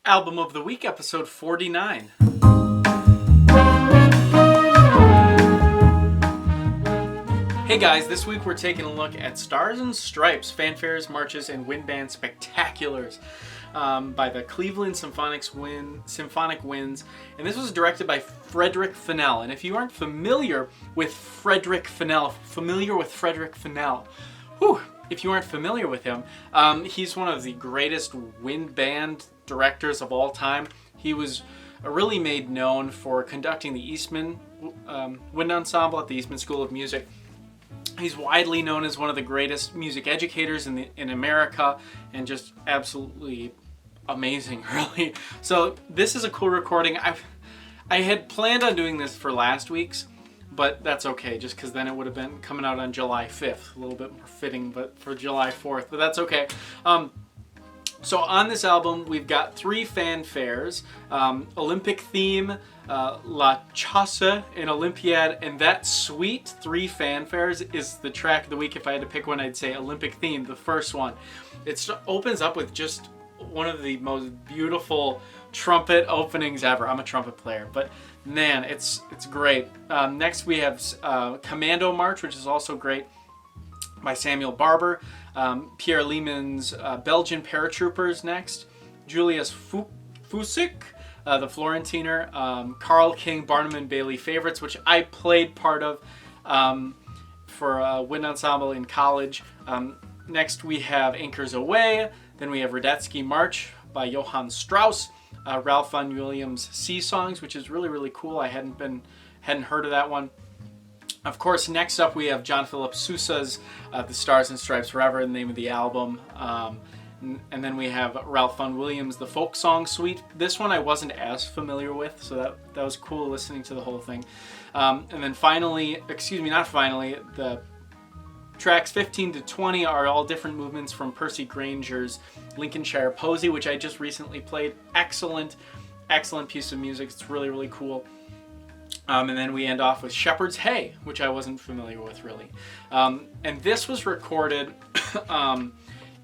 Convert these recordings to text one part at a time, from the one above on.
Album of the Week, episode 49. Hey guys, this week we're taking a look at Stars and Stripes, Fanfares, Marches, and Wind Band Spectaculars by the Cleveland Symphonic Winds. And this was directed by Frederick Fennell. And if you aren't familiar with Frederick Fennell, if you aren't familiar with him, he's one of the greatest wind band directors of all time. He was really made known for conducting the Eastman Wind Ensemble at the Eastman School of Music. He's widely known as one of the greatest music educators in America, and just absolutely amazing, really. So this is a cool recording. I had planned on doing this for last week's, but that's okay, just because then it would have been coming out on July 5th. A little bit more fitting, but for July 4th, but that's okay. So on this album, we've got three fanfares, Olympic Theme, La Chasse, and Olympiad, and that sweet three fanfares is the track of the week. If I had to pick one, I'd say Olympic Theme, the first one. It opens up with just one of the most beautiful trumpet openings ever. I'm a trumpet player, but man, it's great. Next we have Commando March, which is also great, by Samuel Barber. Pierre Lehmann's Belgian Paratroopers next. Julius Fusik, the Florentiner. Carl King, Barnum and Bailey Favorites, which I played part of for Wind Ensemble in college. Next we have Anchors Away. Then we have Radetzky March by Johann Strauss. Ralph Vaughan Williams' Sea Songs, which is really, really cool. I hadn't heard of that one. Of course, next up we have John Philip Sousa's The Stars and Stripes Forever, the name of the album. And then we have Ralph Vaughan Williams' The Folk Song Suite. This one I wasn't as familiar with, so that was cool listening to the whole thing. And then the tracks 15 to 20 are all different movements from Percy Granger's Lincolnshire Posy, which I just recently played. Excellent piece of music. It's really, really cool. And then we end off with Shepherd's Hay, which I wasn't familiar with, really. And this was recorded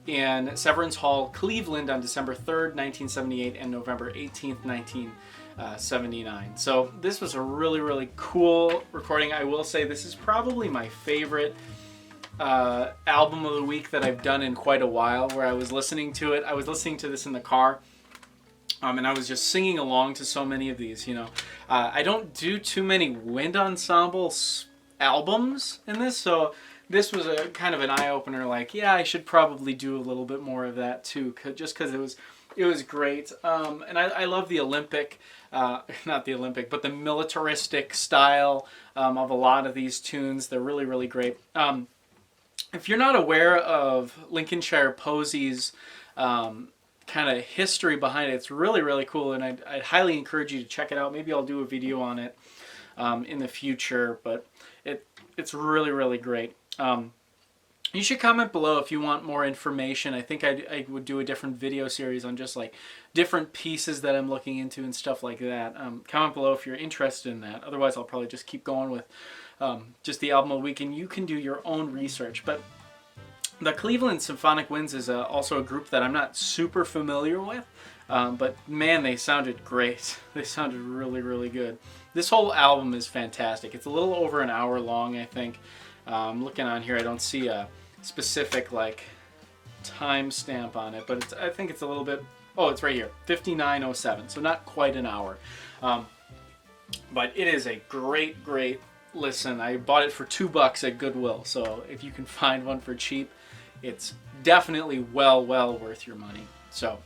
in Severance Hall, Cleveland on December 3rd, 1978 and November 18th, 1979. So this was a really, really cool recording. I will say this is probably my favorite album of the week that I've done in quite a while, where I was listening to it. I was listening to this in the car. And I was just singing along to so many of these, you know. I don't do too many wind ensemble albums in this, so this was a kind of an eye-opener, like, yeah, I should probably do a little bit more of that too, just because it was great. And I love the Olympic, not the Olympic, but the militaristic style of a lot of these tunes. They're really, really great. If you're not aware of Lincolnshire Posy's kind of history behind it, it's really, really cool, and I'd highly encourage you to check it out. Maybe I'll do a video on it in the future, but it's really, really great. You should comment below if you want more information. I think I would do a different video series on just like different pieces that I'm looking into and stuff like that. Comment below if you're interested in that. Otherwise, I'll probably just keep going with just the album of the week, and you can do your own research. But the Cleveland Symphonic Winds is also a group that I'm not super familiar with, but man, they sounded great. They sounded really, really good. This whole album is fantastic. It's a little over an hour long, I think. Looking on here, I don't see a specific like time stamp on it, but I think it's a little bit, oh, it's right here, 59:07, so not quite an hour. But it is a great, great listen. I bought it for $2 at Goodwill, so if you can find one for cheap, it's definitely well worth your money. So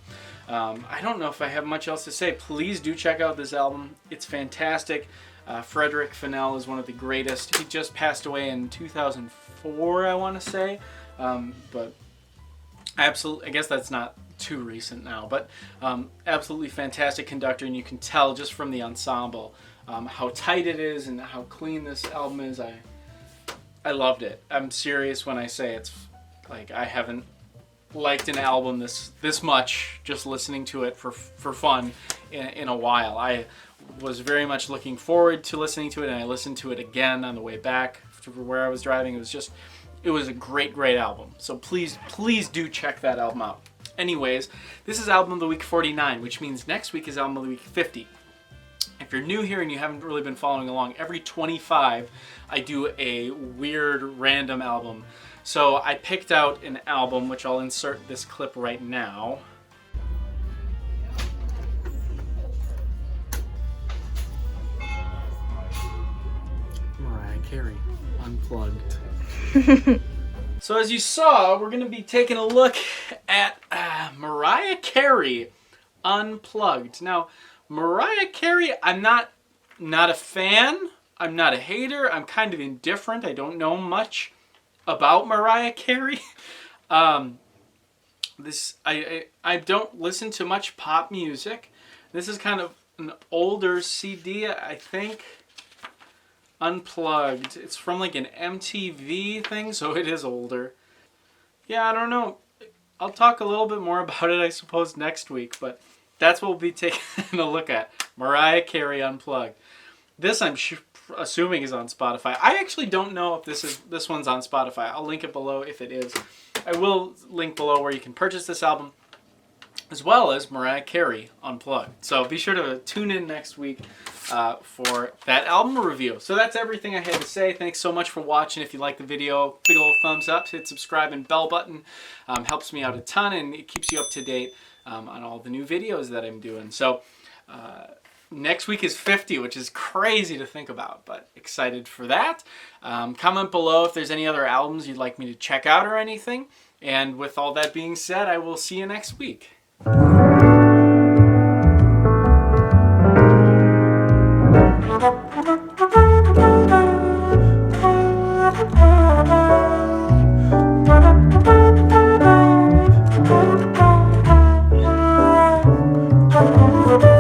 I don't know if I have much else to say. Please do check out this album. It's fantastic. Frederick Fennell is one of the greatest. He just passed away in 2004, I want to say, but absolutely, I guess that's not too recent now, but absolutely fantastic conductor, and you can tell just from the ensemble how tight it is and how clean this album is. I loved it. I'm serious when I say it's like I haven't liked an album this much just listening to it for fun in a while. I was very much looking forward to listening to it, and I listened to it again on the way back to where I was driving. It was a great album. So please do check that album out. Anyways, this is album of the week 49, which means next week is album of the week 50. If you're new here and you haven't really been following along, every 25 I do a weird random album. So I picked out an album, which I'll insert this clip right now. Mariah Carey, Unplugged. So as you saw, we're going to be taking a look at Mariah Carey, Unplugged. Now, Mariah Carey, I'm not a fan. I'm not a hater. I'm kind of indifferent. I don't know much about Mariah Carey. I don't listen to much pop music. This is kind of an older CD, I think. Unplugged. It's from like an MTV thing, so it is older. Yeah, I don't know. I'll talk a little bit more about it, I suppose, next week, but that's what we'll be taking a look at. Mariah Carey Unplugged. This I'm assuming is on Spotify. I actually don't know if this one's on Spotify. I'll link it below if it is. I will link below where you can purchase this album, as well as Mariah Carey Unplugged. So be sure to tune in next week for that album review. So that's everything I had to say. Thanks so much for watching. If you like the video, big old thumbs up, hit subscribe and bell button. Helps me out a ton, and it keeps you up to date on all the new videos that I'm doing. So next week is 50, which is crazy to think about, but excited for that. Comment below if there's any other albums you'd like me to check out or anything. And with all that being said, I will see you next week. Thank you.